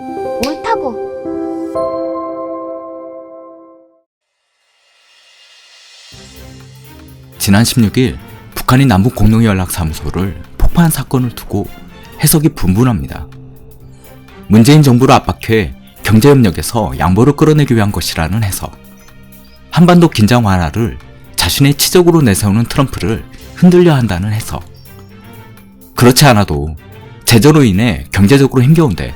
옳다고. 지난 16일 북한이 남북 공동연락사무소를 폭파한 사건을 두고 해석이 분분합니다. 문재인 정부를 압박해 경제협력에서 양보를 끌어내기 위한 것이라는 해석, 한반도 긴장 완화를 자신의 치적으로 내세우는 트럼프를 흔들려 한다는 해석, 그렇지 않아도 제재로 인해 경제적으로 힘겨운데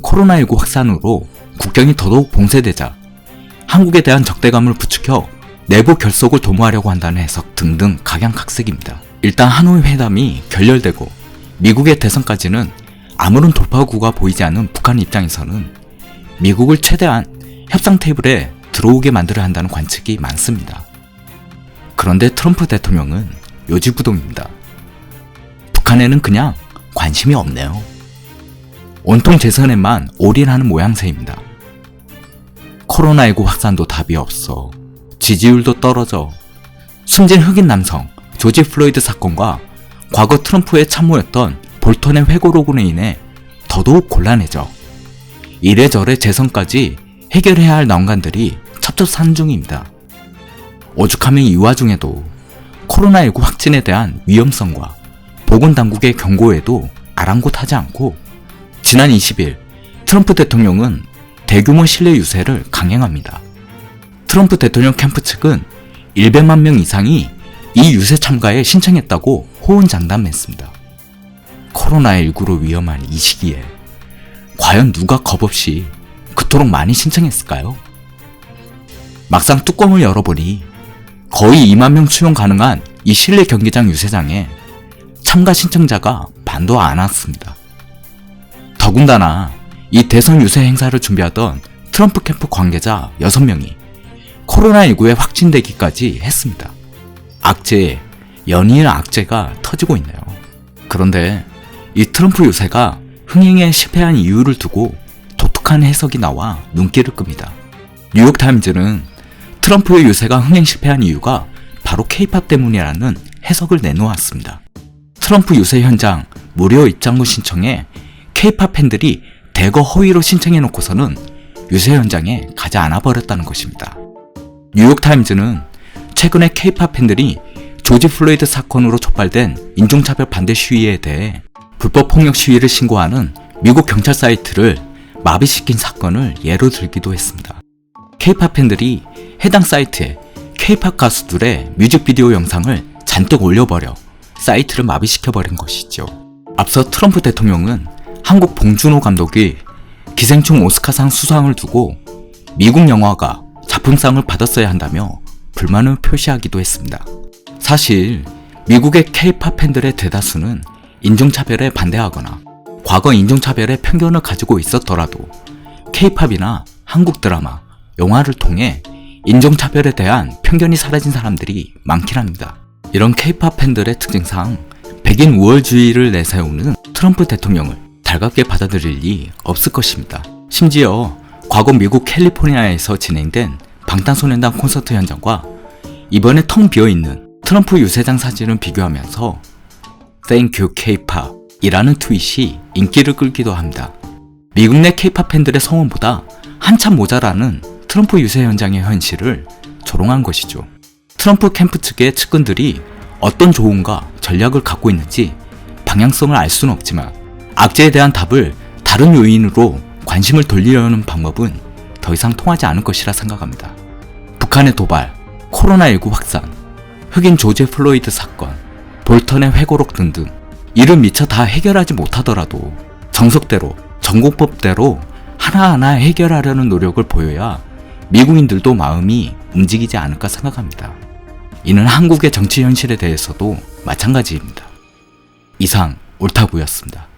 코로나19 확산으로 국경이 더더욱 봉쇄되자 한국에 대한 적대감을 부추겨 내부 결속을 도모하려고 한다는 해석 등등 각양각색입니다. 일단 하노이 회담이 결렬되고 미국의 대선까지는 아무런 돌파구가 보이지 않는 북한 입장에서는 미국을 최대한 협상 테이블에 들어오게 만들어야 한다는 관측이 많습니다. 그런데 트럼프 대통령은 요지부동입니다. 북한에는 그냥 관심이 없네요. 온통 재선에만 올인하는 모양새입니다. 코로나19 확산도 답이 없어. 지지율도 떨어져. 숨진 흑인 남성 조지 플로이드 사건과 과거 트럼프의 참모였던 볼턴의 회고록으로 인해 더더욱 곤란해져. 이래저래 재선까지 해결해야 할 난관들이 첩첩산중입니다. 오죽하면 이 와중에도 코로나19 확진에 대한 위험성과 보건당국의 경고에도 아랑곳하지 않고 지난 20일 트럼프 대통령은 대규모 실내 유세를 강행합니다. 트럼프 대통령 캠프 측은 100만 명 이상이 이 유세 참가에 신청했다고 호언장담했습니다. 코로나19로 위험한 이 시기에 과연 누가 겁없이 그토록 많이 신청했을까요? 막상 뚜껑을 열어보니 거의 2만 명 수용 가능한 이 실내 경기장 유세장에 참가 신청자가 반도 안 왔습니다. 더군다나 이 대선 유세 행사를 준비하던 트럼프 캠프 관계자 6명이 코로나19에 확진되기까지 했습니다. 악재에 연이은 악재가 터지고 있네요. 그런데 이 트럼프 유세가 흥행에 실패한 이유를 두고 독특한 해석이 나와 눈길을 끕니다. 뉴욕타임즈는 트럼프의 유세가 흥행 실패한 이유가 바로 K-팝 때문이라는 해석을 내놓았습니다. 트럼프 유세 현장 무료 입장료 신청에 K-팝 팬들이 대거 허위로 신청해놓고서는 유세 현장에 가지 않아 버렸다는 것입니다. 뉴욕타임즈는 최근에 K-팝 팬들이 조지 플로이드 사건으로 촉발된 인종차별 반대 시위에 대해 불법 폭력 시위를 신고하는 미국 경찰 사이트를 마비시킨 사건을 예로 들기도 했습니다. K-팝 팬들이 해당 사이트에 K-팝 가수들의 뮤직비디오 영상을 잔뜩 올려버려 사이트를 마비시켜버린 것이죠. 앞서 트럼프 대통령은 한국 봉준호 감독이 기생충 오스카상 수상을 두고 미국 영화가 작품상을 받았어야 한다며 불만을 표시하기도 했습니다. 사실 미국의 K-팝 팬들의 대다수는 인종차별에 반대하거나 과거 인종차별에 편견을 가지고 있었더라도 K-팝이나 한국 드라마, 영화를 통해 인종차별에 대한 편견이 사라진 사람들이 많긴 합니다. 이런 K-팝 팬들의 특징상 백인 우월주의를 내세우는 트럼프 대통령을 달갑게 받아들일 리 없을 것입니다. 심지어 과거 미국 캘리포니아에서 진행된 방탄소년단 콘서트 현장과 이번에 텅 비어있는 트럼프 유세장 사진을 비교하면서 Thank you K-pop 이라는 트윗이 인기를 끌기도 합니다. 미국 내 K-팝 팬들의 성원보다 한참 모자라는 트럼프 유세 현장의 현실을 조롱한 것이죠. 트럼프 캠프 측의 측근들이 어떤 조언과 전략을 갖고 있는지 방향성을 알 수는 없지만 악재에 대한 답을 다른 요인으로 관심을 돌리려는 방법은 더 이상 통하지 않을 것이라 생각합니다. 북한의 도발, 코로나19 확산, 흑인 조지 플로이드 사건, 볼턴의 회고록 등등 이를 미처 다 해결하지 못하더라도 정석대로, 전공법대로 하나하나 해결하려는 노력을 보여야 미국인들도 마음이 움직이지 않을까 생각합니다. 이는 한국의 정치 현실에 대해서도 마찬가지입니다. 이상 옳다구였습니다.